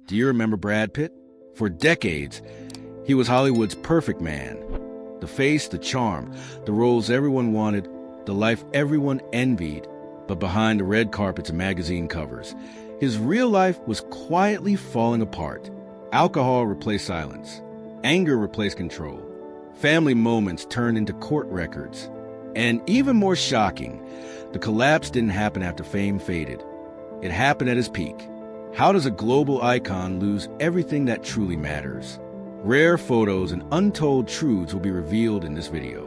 Do you remember Brad Pitt? For decades, he was Hollywood's perfect man. The face, the charm, the roles everyone wanted, the life everyone envied, but behind the red carpets and magazine covers, his real life was quietly falling apart. Alcohol replaced silence. Anger replaced control. Family moments turned into court records. And even more shocking, the collapse didn't happen after fame faded. It happened at his peak. How does a global icon lose everything that truly matters? Rare photos and untold truths will be revealed in this video.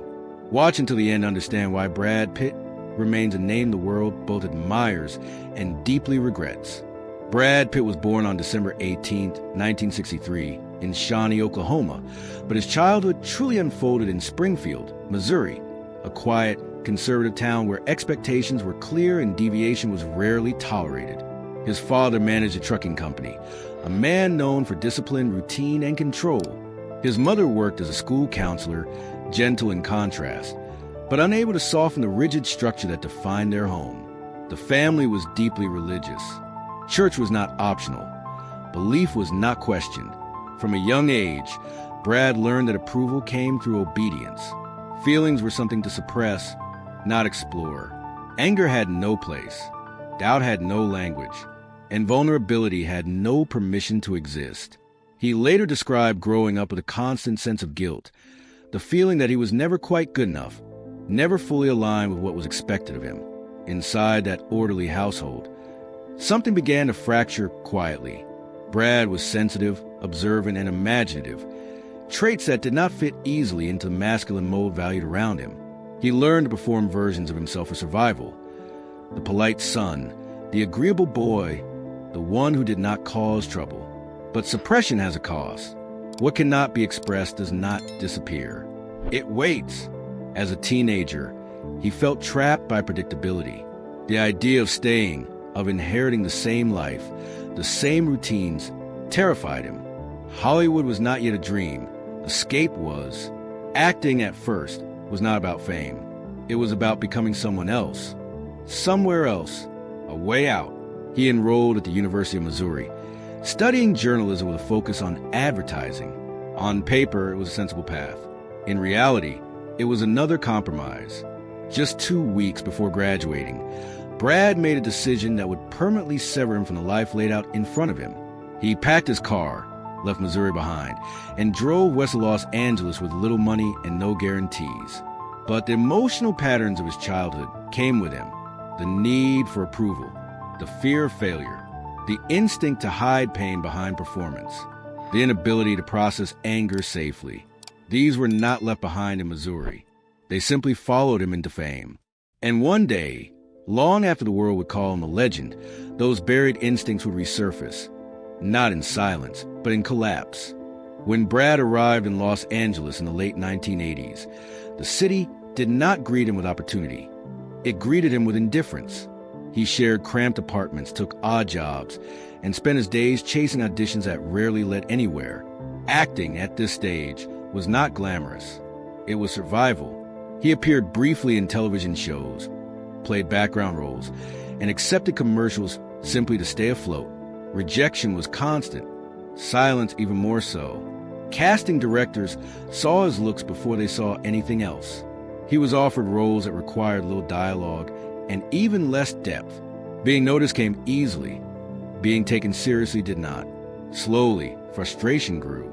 Watch until the end to understand why Brad Pitt remains a name the world both admires and deeply regrets. Brad Pitt was born on December 18, 1963, in Shawnee, Oklahoma, but his childhood truly unfolded in Springfield, Missouri, a quiet, conservative town where expectations were clear and deviation was rarely tolerated. His father managed a trucking company, a man known for discipline, routine, and control. His mother worked as a school counselor, gentle in contrast, but unable to soften the rigid structure that defined their home. The family was deeply religious. Church was not optional. Belief was not questioned. From a young age, Brad learned that approval came through obedience. Feelings were something to suppress, not explore. Anger had no place. Doubt had no language. And vulnerability had no permission to exist. He later described growing up with a constant sense of guilt, the feeling that he was never quite good enough, never fully aligned with what was expected of him. Inside that orderly household, something began to fracture quietly. Brad was sensitive, observant, and imaginative, traits that did not fit easily into the masculine mold valued around him. He learned to perform versions of himself for survival. The polite son, the agreeable boy, the one who did not cause trouble. But suppression has a cost. What cannot be expressed does not disappear. It waits. As a teenager, he felt trapped by predictability. The idea of staying, of inheriting the same life, the same routines, terrified him. Hollywood was not yet a dream. Escape was. Acting at first was not about fame. It was about becoming someone else. Somewhere else. A way out. He enrolled at the University of Missouri, studying journalism with a focus on advertising. On paper, it was a sensible path. In reality, it was another compromise. Just 2 weeks before graduating, Brad made a decision that would permanently sever him from the life laid out in front of him. He packed his car, left Missouri behind, and drove west of Los Angeles with little money and no guarantees. But the emotional patterns of his childhood came with him. The need for approval, the fear of failure, the instinct to hide pain behind performance, the inability to process anger safely. These were not left behind in Missouri. They simply followed him into fame. And one day, long after the world would call him a legend, those buried instincts would resurface, not in silence, but in collapse. When Brad arrived in Los Angeles in the late 1980s, the city did not greet him with opportunity. It greeted him with indifference. He shared cramped apartments, took odd jobs, and spent his days chasing auditions that rarely led anywhere. Acting at this stage was not glamorous. It was survival. He appeared briefly in television shows, played background roles, and accepted commercials simply to stay afloat. Rejection was constant, silence even more so. Casting directors saw his looks before they saw anything else. He was offered roles that required little dialogue and even less depth. Being noticed came easily. Being taken seriously did not. Slowly, frustration grew.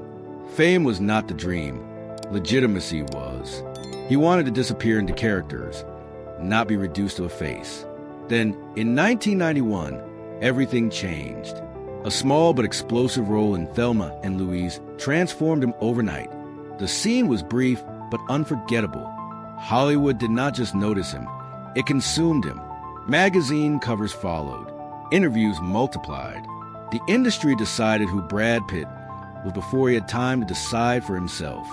Fame was not the dream. Legitimacy was. He wanted to disappear into characters, not be reduced to a face. Then, in 1991, everything changed. A small but explosive role in Thelma and Louise transformed him overnight. The scene was brief but unforgettable. Hollywood did not just notice him, it consumed him. Magazine covers followed. Interviews multiplied. The industry decided who Brad Pitt was before he had time to decide for himself.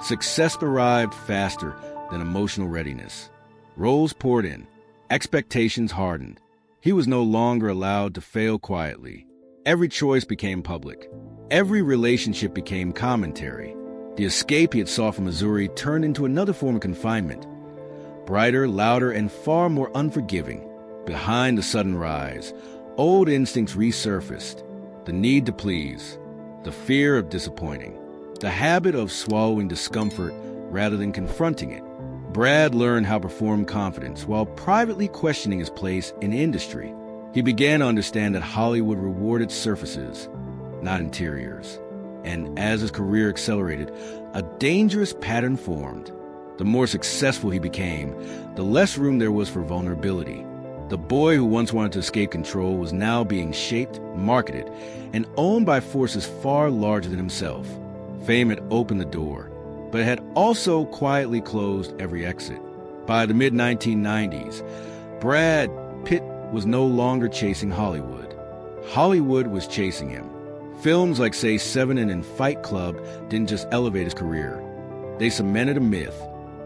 Success arrived faster than emotional readiness. Roles poured in. Expectations hardened. He was no longer allowed to fail quietly. Every choice became public. Every relationship became commentary. The escape he had sought from Missouri turned into another form of confinement. Brighter, louder, and far more unforgiving. Behind the sudden rise, old instincts resurfaced. the need to please, the fear of disappointing, the habit of swallowing discomfort rather than confronting it. Brad learned how to perform confidence while privately questioning his place in industry. He began to understand that Hollywood rewarded surfaces, not interiors. And as his career accelerated, a dangerous pattern formed. The more successful he became, the less room there was for vulnerability. The boy who once wanted to escape control was now being shaped, marketed, and owned by forces far larger than himself. Fame had opened the door, but it had also quietly closed every exit. By the mid-1990s, Brad Pitt was no longer chasing Hollywood. Hollywood was chasing him. Films like, say, Seven and Fight Club didn't just elevate his career. They cemented a myth.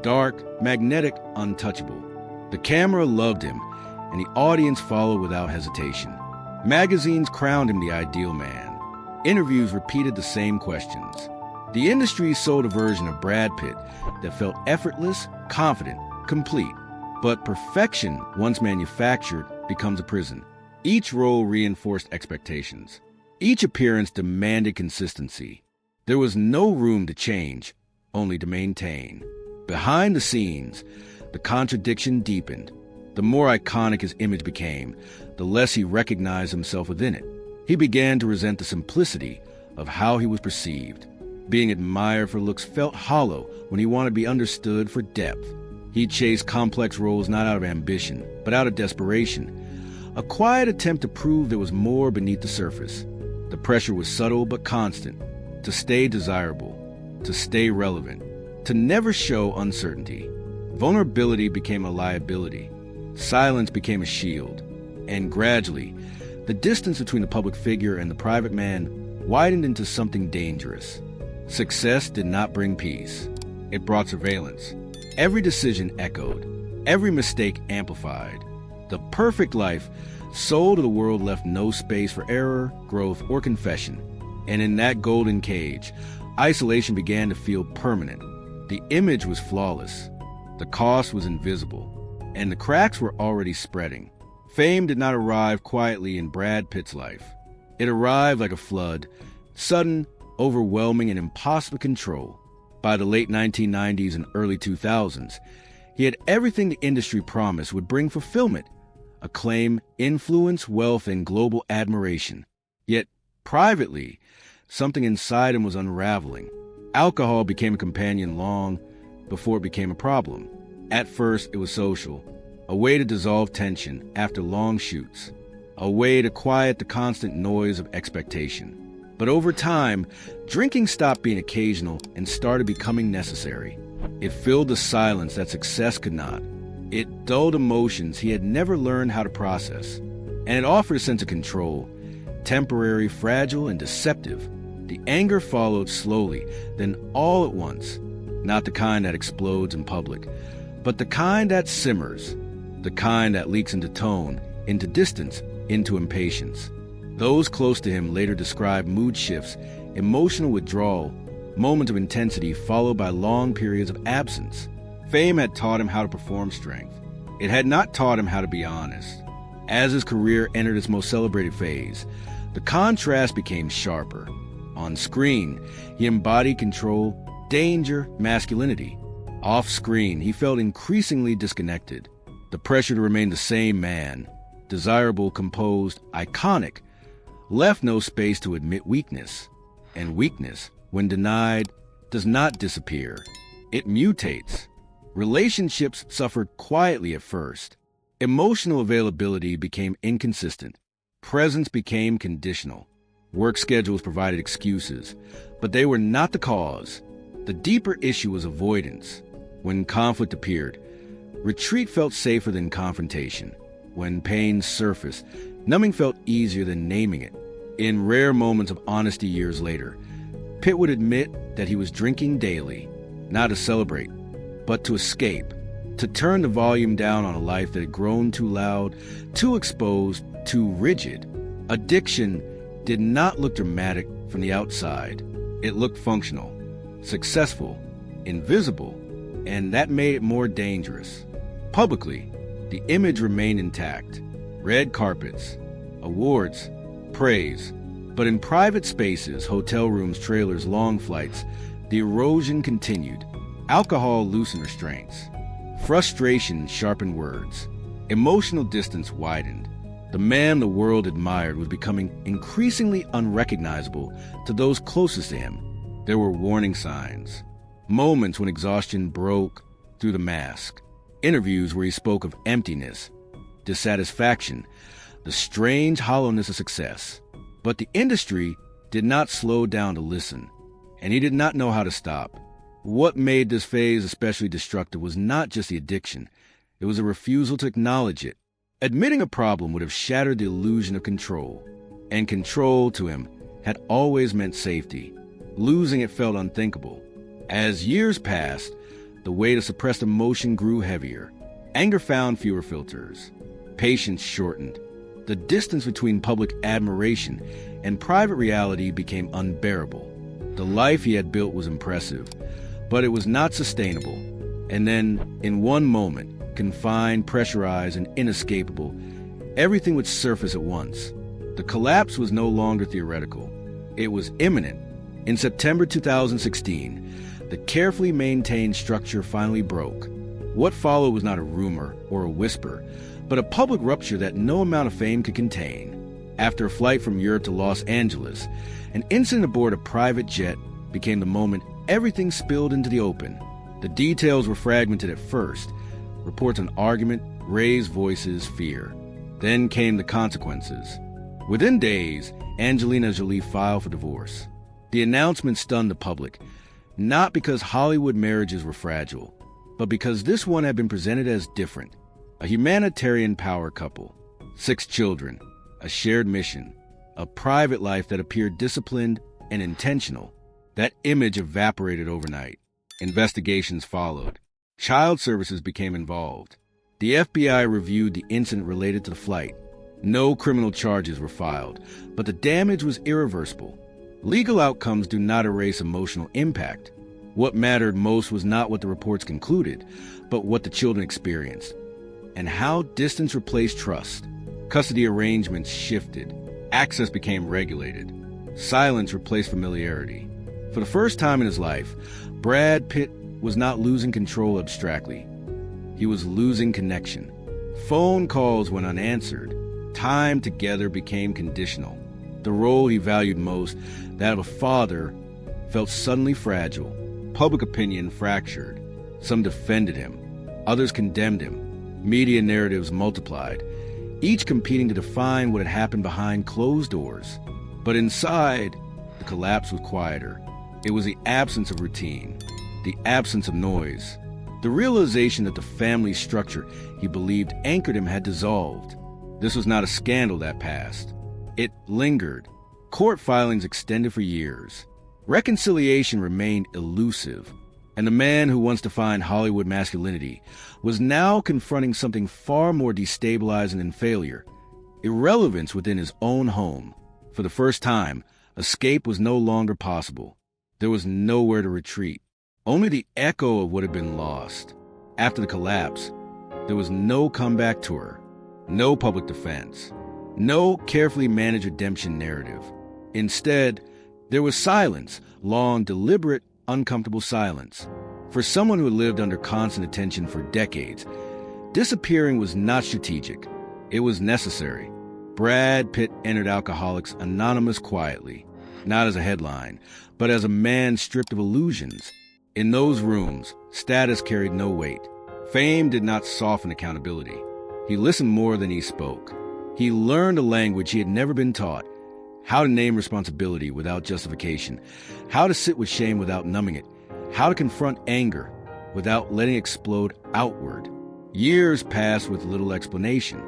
Dark, magnetic, untouchable. The camera loved him, and the audience followed without hesitation. Magazines crowned him the ideal man. Interviews repeated the same questions. The industry sold a version of Brad Pitt that felt effortless, confident, complete. But perfection, once manufactured, becomes a prison. Each role reinforced expectations. Each appearance demanded consistency. There was no room to change, only to maintain. Behind the scenes, the contradiction deepened. The more iconic his image became, the less he recognized himself within it. He began to resent the simplicity of how he was perceived. Being admired for looks felt hollow when he wanted to be understood for depth. He chased complex roles not out of ambition, but out of desperation. A quiet attempt to prove there was more beneath the surface. The pressure was subtle but constant. To stay desirable, to stay relevant, to never show uncertainty. Vulnerability became a liability. Silence became a shield. And gradually, the distance between the public figure and the private man widened into something dangerous. Success did not bring peace. It brought surveillance. Every decision echoed. Every mistake amplified. The perfect life sold to the world left no space for error, growth, or confession. And in that golden cage, isolation began to feel permanent. The image was flawless. The cost was invisible. And the cracks were already spreading. Fame did not arrive quietly in Brad Pitt's life. It arrived like a flood, sudden, overwhelming, and impossible to control. By the late 1990s and early 2000s, he had everything the industry promised would bring fulfillment: acclaim, influence, wealth, and global admiration. Yet, privately, something inside him was unraveling. Alcohol became a companion long before it became a problem. At first, it was social, a way to dissolve tension after long shoots, a way to quiet the constant noise of expectation. But over time, drinking stopped being occasional and started becoming necessary. It filled the silence that success could not. It dulled emotions he had never learned how to process. And it offered a sense of control, temporary, fragile, and deceptive. The anger followed slowly, then all at once. Not the kind that explodes in public, but the kind that simmers, the kind that leaks into tone, into distance, into impatience. Those close to him later described mood shifts, emotional withdrawal, moments of intensity followed by long periods of absence. Fame had taught him how to perform strength. It had not taught him how to be honest. As his career entered its most celebrated phase, the contrast became sharper. On screen, he embodied control, danger, masculinity. Off screen, he felt increasingly disconnected. The pressure to remain the same man, desirable, composed, iconic, left no space to admit weakness. And weakness, when denied, does not disappear. It mutates. Relationships suffered quietly at first. Emotional availability became inconsistent. Presence became conditional. Work schedules provided excuses, but they were not the cause. The deeper issue was avoidance. When conflict appeared, retreat felt safer than confrontation. When pain surfaced, numbing felt easier than naming it. In rare moments of honesty years later, Pitt would admit that he was drinking daily, not to celebrate, but to escape, to turn the volume down on a life that had grown too loud, too exposed, too rigid. Addiction did not look dramatic from the outside. It looked functional, successful, invisible, and that made it more dangerous. Publicly, the image remained intact. Red carpets, awards, praise, But in private spaces, hotel rooms, trailers, long flights, the erosion continued. Alcohol loosened restraints. Frustration sharpened words. Emotional distance widened. The man the world admired was becoming increasingly unrecognizable to those closest to him. There were warning signs. Moments when exhaustion broke through the mask. Interviews where he spoke of emptiness, dissatisfaction, the strange hollowness of success. But the industry did not slow down to listen, and he did not know how to stop. What made this phase especially destructive was not just the addiction. It was a refusal to acknowledge it. Admitting a problem would have shattered the illusion of control, and control to him had always meant safety. Losing it felt unthinkable. As years passed, the weight of suppressed emotion grew heavier. Anger found fewer filters. Patience shortened. The distance between public admiration and private reality became unbearable. The life he had built was impressive, but it was not sustainable. And then, in one moment, confined, pressurized, and inescapable, everything would surface at once. The collapse was no longer theoretical. It was imminent. In September 2016, the carefully maintained structure finally broke. What followed was not a rumor or a whisper, but a public rupture that no amount of fame could contain. After a flight from Europe to Los Angeles, an incident aboard a private jet became the moment everything spilled into the open. The details were fragmented at first. Reports on argument, raised voices, fear. Then came the consequences. Within days, Angelina Jolie filed for divorce. The announcement stunned the public, not because Hollywood marriages were fragile, but because this one had been presented as different. A humanitarian power couple, 6 children, a shared mission, a private life that appeared disciplined and intentional. That image evaporated overnight. Investigations followed. Child services became involved. The FBI reviewed the incident related to the flight. No criminal charges were filed, but the damage was irreversible. Legal outcomes do not erase emotional impact. What mattered most was not what the reports concluded, but what the children experienced, and how distance replaced trust. Custody arrangements shifted. Access became regulated. Silence replaced familiarity. For the first time in his life, Brad Pitt was not losing control abstractly. He was losing connection. Phone calls went unanswered. Time together became conditional. The role he valued most, that of a father, felt suddenly fragile. Public opinion fractured. Some defended him. Others condemned him. Media narratives multiplied, each competing to define what had happened behind closed doors. But inside, the collapse was quieter. It was the absence of routine, the absence of noise, the realization that the family structure he believed anchored him had dissolved. This was not a scandal that passed. It lingered. Court filings extended for years. Reconciliation remained elusive. And the man who once defined Hollywood masculinity was now confronting something far more destabilizing than failure: irrelevance within his own home. For the first time, escape was no longer possible. There was nowhere to retreat, only the echo of what had been lost. After the collapse, there was no comeback tour, no public defense, no carefully managed redemption narrative. Instead, there was silence, long, deliberate, uncomfortable silence. For someone who had lived under constant attention for decades, disappearing was not strategic. It was necessary. Brad Pitt entered Alcoholics Anonymous quietly, not as a headline, but as a man stripped of illusions. In those rooms, status carried no weight. Fame did not soften accountability. He listened more than he spoke. He learned a language he had never been taught: how to name responsibility without justification, how to sit with shame without numbing it, how to confront anger without letting it explode outward. Years passed with little explanation,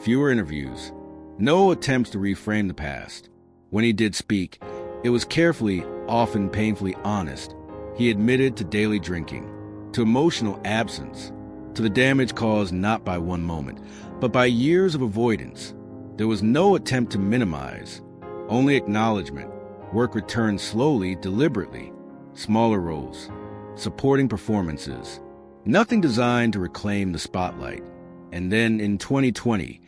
fewer interviews, no attempts to reframe the past. When he did speak, it was carefully, often painfully honest. He admitted to daily drinking, to emotional absence, to the damage caused not by one moment, but by years of avoidance. There was no attempt to minimize, only acknowledgement. Work returned slowly, deliberately. Smaller roles, supporting performances. Nothing designed to reclaim the spotlight. And then in 2020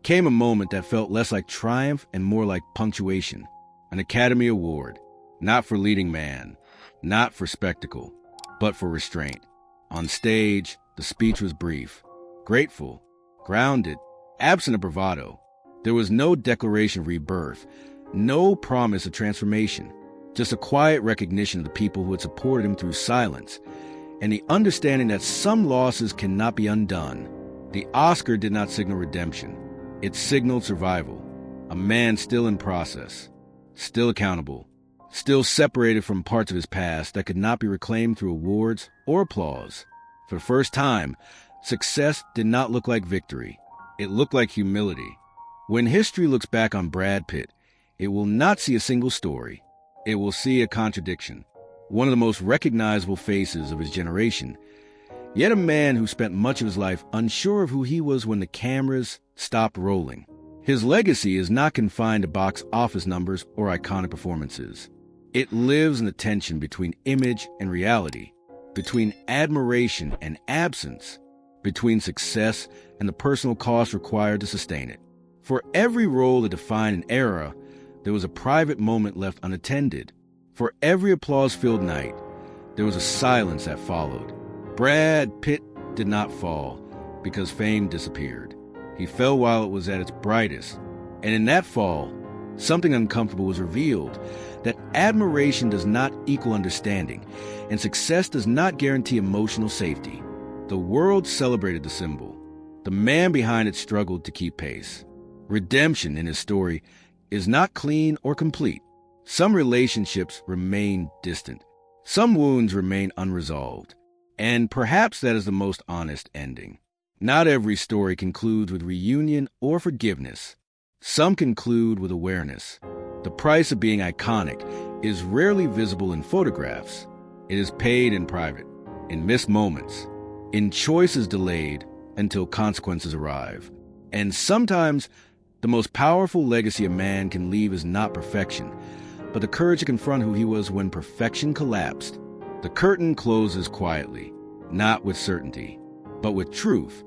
came a moment that felt less like triumph and more like punctuation. An Academy Award, not for leading man, not for spectacle, but for restraint. On stage, the speech was brief, grateful, grounded, absent of bravado. There was no declaration of rebirth, no promise of transformation, just a quiet recognition of the people who had supported him through silence, and the understanding that some losses cannot be undone. The Oscar did not signal redemption. It signaled survival. A man still in process, still accountable, still separated from parts of his past that could not be reclaimed through awards or applause. For the first time, success did not look like victory. It looked like humility. When history looks back on Brad Pitt, it will not see a single story. It will see a contradiction, one of the most recognizable faces of his generation, yet a man who spent much of his life unsure of who he was when the cameras stopped rolling. His legacy is not confined to box office numbers or iconic performances. It lives in the tension between image and reality, between admiration and absence, between success and the personal cost required to sustain it. For every role that defined an era, there was a private moment left unattended. For every applause-filled night, there was a silence that followed. Brad Pitt did not fall because fame disappeared. He fell while it was at its brightest. And in that fall, something uncomfortable was revealed, that admiration does not equal understanding, and success does not guarantee emotional safety. The world celebrated the symbol. The man behind it struggled to keep pace. Redemption in his story is not clean or complete. Some relationships remain distant. Some wounds remain unresolved. And perhaps that is the most honest ending. Not every story concludes with reunion or forgiveness. Some conclude with awareness. The price of being iconic is rarely visible in photographs. It is paid in private, in missed moments, in choices delayed until consequences arrive. And sometimes the most powerful legacy a man can leave is not perfection, but the courage to confront who he was when perfection collapsed. The curtain closes quietly, not with certainty, but with truth.